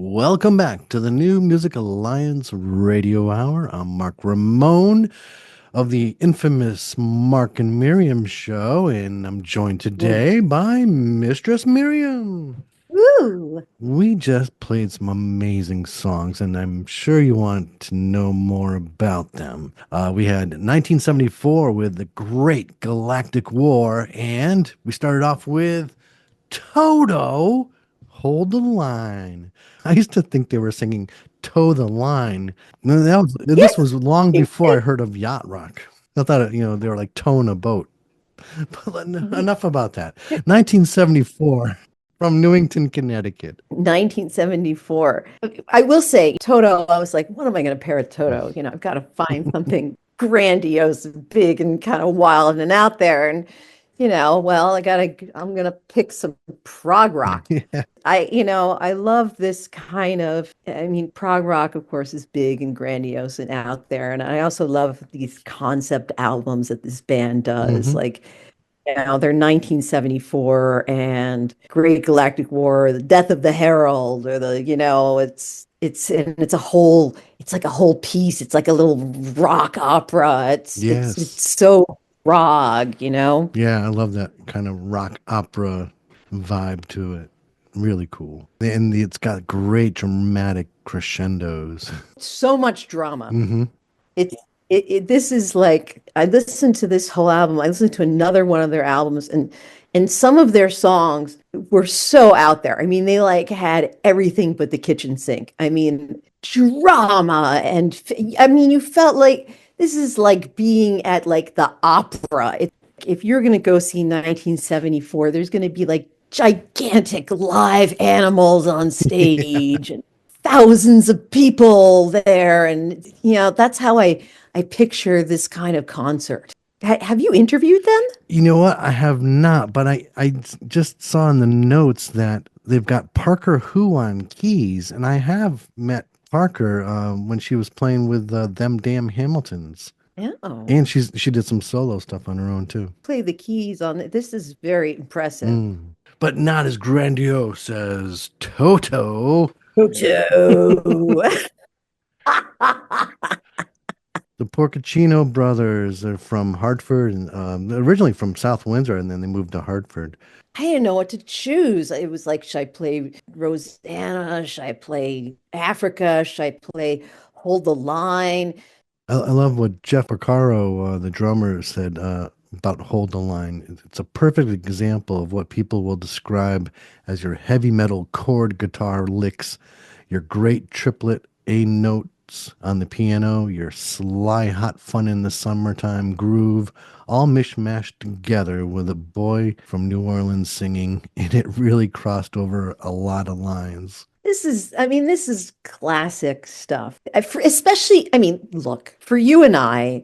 Welcome back to the New Music Alliance Radio Hour. I'm Mark Ramone of the infamous Mark and Miriam show, and I'm joined Ooh. today by Mistress Miriam. Woo! We just played some amazing songs, and I'm sure you want to know more about them. We had 1974 with the Great Galactic War, and we started off with Toto, Hold the Line. I used to think they were singing Toe the Line. No, this Yes. was long before I heard of yacht rock. I thought, they were like towing a boat. But enough about that. 1974 from Newington, Connecticut. 1974. I will say, Toto, I was like, what am I going to pair with Toto? I've got to find something grandiose, big, and kind of wild and out there. And, well, I'm going to pick some prog rock. Yeah. I love this kind of, I mean, prog rock, of course, is big and grandiose and out there. And I also love these concept albums that this band does. Hmm. Like, they're 1974 and Great Galactic War, the Death of the Herald, or it's like a whole piece. It's like a little rock opera. It's Yes. so prog. Yeah, I love that kind of rock opera vibe to it. Really cool. And it's got great dramatic crescendos. So much drama. Hmm. It's this is like I listened to this whole album. I listened to another one of their albums, and some of their songs were so out there. I mean, they like had everything but the kitchen sink. I mean, drama and I mean, you felt like this is like being at like the opera. If you're going to go see 1974, there's going to be like gigantic live animals on stage and thousands of people there, and that's how I picture this kind of concert. Have you interviewed them? You know what? I have not, but I just saw in the notes that they've got Parker Who on keys, and I have met Parker when she was playing with them damn Hamiltons, Oh, and she did some solo stuff on her own too. play the keys on it. This is very impressive. Mm. But not as grandiose as Toto. Toto. The Porcacino brothers are from Hartford, and originally from South Windsor, and then they moved to Hartford. I didn't know what to choose. It was like, should I play Rosanna? Should I play Africa? Should I play Hold the Line? I love what Jeff Porcaro, the drummer, said about Hold the Line. It's a perfect example of what people will describe as your heavy metal chord guitar licks, your great triplet A notes on the piano, your sly hot fun in the summertime groove, all mishmashed together with a boy from New Orleans singing, and it really crossed over a lot of lines. I mean, this is classic stuff. Especially, I mean, look, for you and I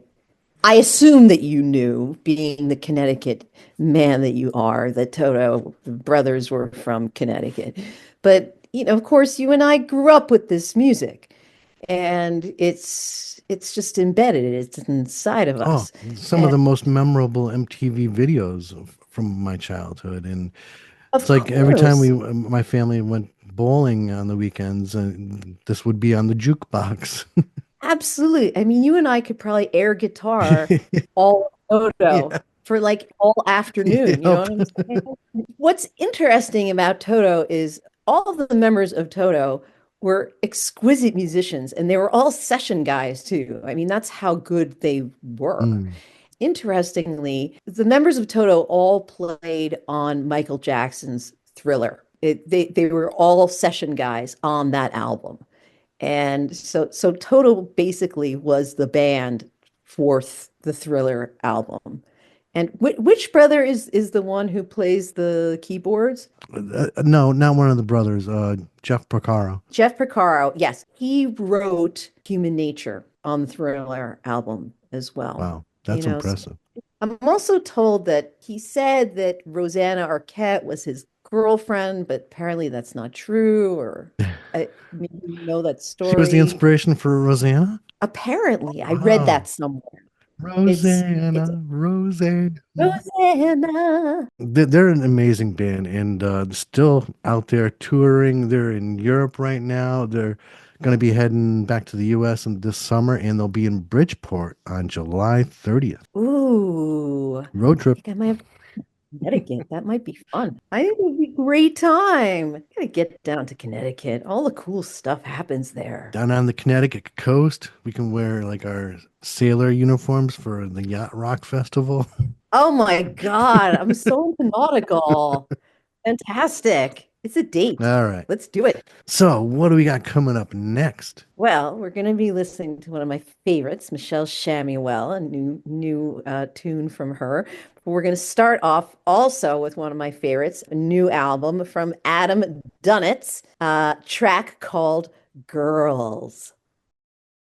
assume that you knew, being the Connecticut man that you are, that Toto brothers were from Connecticut. But, of course, you and I grew up with this music, and it's just embedded. It's inside of Oh, us. some of And the most memorable MTV videos from my childhood. And it's of like every time course, my family went bowling on the weekends, this would be on the jukebox. absolutely. I mean, you and I could probably air guitar all Toto Yeah. for like all afternoon. You know Yep. what I'm saying? What's interesting about Toto is all of the members of Toto were exquisite musicians, and they were all session guys too. I mean, that's how good they were. Mm. Interestingly, the members of Toto all played on Michael Jackson's Thriller. They were all session guys on that album. And so Toto basically was the band for the Thriller album. And which brother is the one who plays the keyboards? No, not one of the brothers. Jeff Porcaro. Jeff Porcaro. Yes, he wrote Human Nature on the Thriller album as well. Wow, You that's know, so impressive. I'm also told that he said that Rosanna Arquette was his girlfriend, but apparently that's not true, or maybe you know that She was the story. inspiration for Rosanna? Apparently, I read Wow. that somewhere. It's Rosanna, Rosanna. Rosanna. They're an amazing band and still out there touring. They're in Europe right now. They're going to be heading back to the US in this summer and they'll be in Bridgeport on July 30th. Ooh, I Road trip think I might have Connecticut. That might be fun. I think it would be a great time. Gotta get down to Connecticut. All the cool stuff happens there. down on the Connecticut coast. We can wear like our sailor uniforms for the Yacht Rock Festival. Oh my God, I'm so into nautical. Fantastic. It's a date. All right. Let's do it. So, what do we got coming up next? Well, we're going to be listening to one of my favorites, Michelle Chamuel, a new tune from her. But we're going to start off also with one of my favorites, a new album from Adam Dunetz, track called Girls.